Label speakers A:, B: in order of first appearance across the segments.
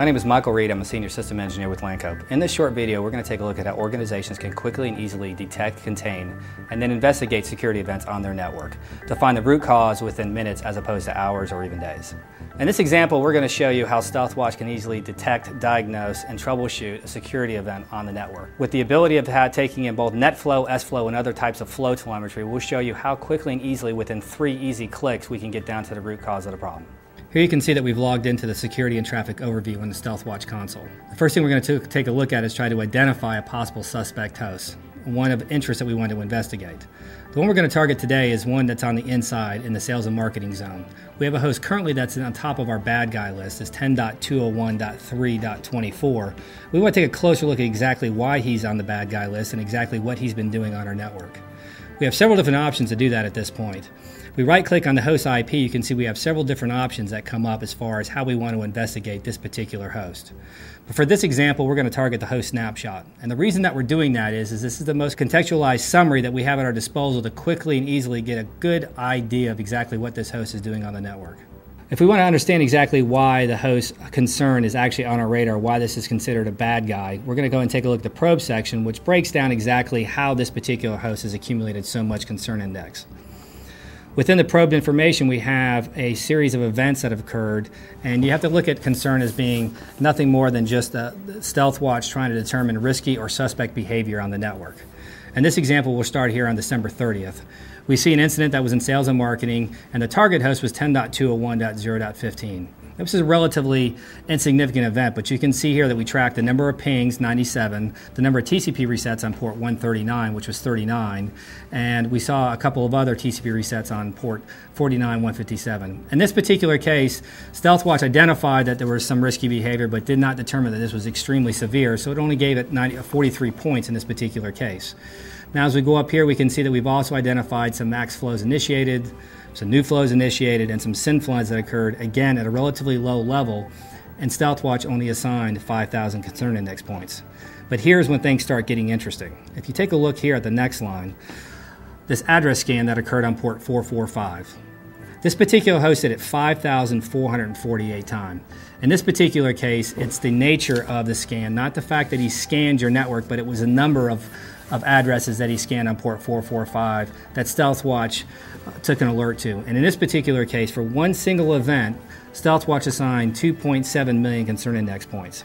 A: My name is Michael Reed. I'm a Senior System Engineer with Lancope. In this short video, we're going to take a look at how organizations can quickly and easily detect, contain, and then investigate security events on their network to find the root cause within minutes as opposed to hours or even days. In this example, we're going to show you how StealthWatch can easily detect, diagnose, and troubleshoot a security event on the network. With the ability of taking in both NetFlow, SFlow, and other types of flow telemetry, we'll show you how quickly and easily within 3 easy clicks we can get down to the root cause of the problem. Here you can see that we've logged into the security and traffic overview in the StealthWatch console. The first thing we're going to take a look at is try to identify a possible suspect host, one of interest that we want to investigate. The one we're going to target today is one that's on the inside in the sales and marketing zone. We have a host currently that's on top of our bad guy list, is 10.201.3.24. We want to take a closer look at exactly why he's on the bad guy list and exactly what he's been doing on our network. We have several different options to do that at this point. We right-click on the host IP, you can see we have several different options that come up as far as how we want to investigate this particular host. But for this example, we're going to target the host snapshot. And the reason that we're doing that is this is the most contextualized summary that we have at our disposal to quickly and easily get a good idea of exactly what this host is doing on the network. If we want to understand exactly why the host concern is actually on our radar, why this is considered a bad guy, we're going to go and take a look at the probe section, which breaks down exactly how this particular host has accumulated so much concern index. Within the probed information, we have a series of events that have occurred, and you have to look at concern as being nothing more than just StealthWatch trying to determine risky or suspect behavior on the network. And this example will start here on December 30th. We see an incident that was in sales and marketing, and the target host was 10.201.0.15. This is a relatively insignificant event, but you can see here that we tracked the number of pings, 97, the number of TCP resets on port 139, which was 39, and we saw a couple of other TCP resets on port 49, 157. In this particular case, StealthWatch identified that there was some risky behavior, but did not determine that this was extremely severe, so it only gave it 43 points in this particular case. Now as we go up here, we can see that we've also identified some max flows initiated, some new flows initiated, and some SYN floods that occurred, again, at a relatively low level, and StealthWatch only assigned 5,000 concern index points. But here's when things start getting interesting. If you take a look here at the next line, this address scan that occurred on port 445. This particular host did it 5,448 times. In this particular case, it's the nature of the scan, not the fact that he scanned your network, but it was a number of addresses that he scanned on port 445 that StealthWatch took an alert to. And in this particular case, for one single event, StealthWatch assigned 2.7 million concern index points.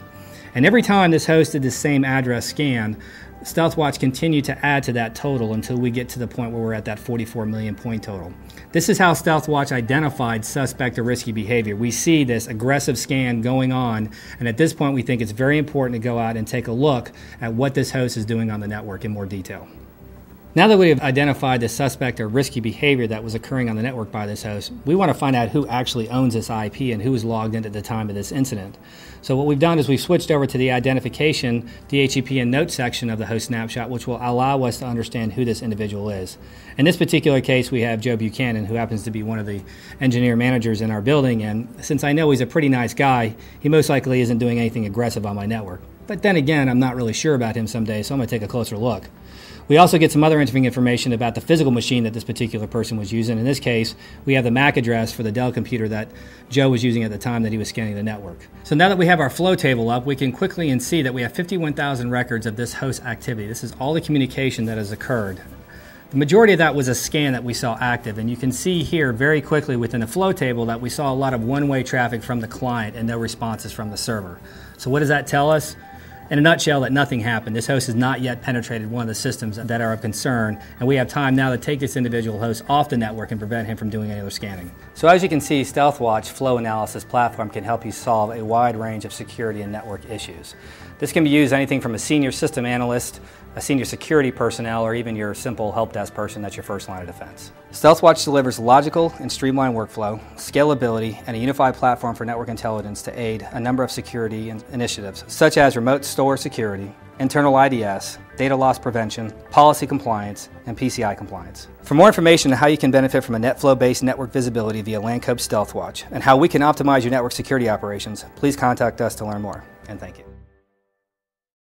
A: And every time this host did the same address scan, StealthWatch continued to add to that total until we get to the point where we're at that 44 million point total. This is how StealthWatch identified suspect or risky behavior. We see this aggressive scan going on, and at this point we think it's very important to go out and take a look at what this host is doing on the network in more detail. Now that we have identified the suspect or risky behavior that was occurring on the network by this host, we want to find out who actually owns this IP and who was logged in at the time of this incident. So what we've done is we've switched over to the identification, DHCP, and note section of the host snapshot, which will allow us to understand who this individual is. In this particular case, we have Joe Buchanan, who happens to be one of the engineer managers in our building, and since I know he's a pretty nice guy, he most likely isn't doing anything aggressive on my network. But then again, I'm not really sure about him someday, so I'm going to take a closer look. We also get some other interesting information about the physical machine that this particular person was using. In this case, we have the MAC address for the Dell computer that Joe was using at the time that he was scanning the network. So now that we have our flow table up, we can quickly see that we have 51,000 records of this host activity. This is all the communication that has occurred. The majority of that was a scan that we saw active, and you can see here very quickly within the flow table that we saw a lot of one-way traffic from the client and no responses from the server. So what does that tell us? In a nutshell, that nothing happened. This host has not yet penetrated one of the systems that are of concern, and we have time now to take this individual host off the network and prevent him from doing any other scanning. So as you can see, StealthWatch Flow Analysis platform can help you solve a wide range of security and network issues. This can be used anything from a senior system analyst, a senior security personnel, or even your simple help desk person that's your first line of defense. StealthWatch delivers logical and streamlined workflow, scalability, and a unified platform for network intelligence to aid a number of security initiatives, such as remote store security, internal IDS, data loss prevention, policy compliance, and PCI compliance. For more information on how you can benefit from a NetFlow-based network visibility via Lancope StealthWatch and how we can optimize your network security operations, please contact us to learn more, and thank you.